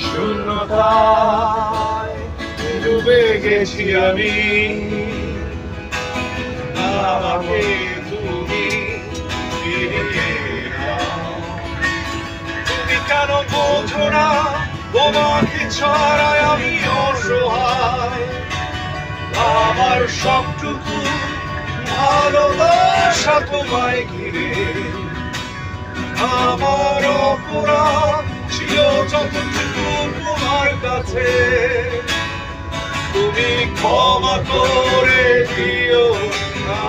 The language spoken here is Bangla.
শূন্যতায় ডুবে গেছি আমি, আমাকে তুমি ফিরিয়ে দাও। তুমি কেন বোঝো না তোমাকে ছাড়াই আমি অসহায়, আমার সবটুকু ভালোবাসা তোমায় ঘিরে। আমার অপরাধ ছিল যতটুকু তোমার কাছে, তুমি ক্ষমা করে দিও না।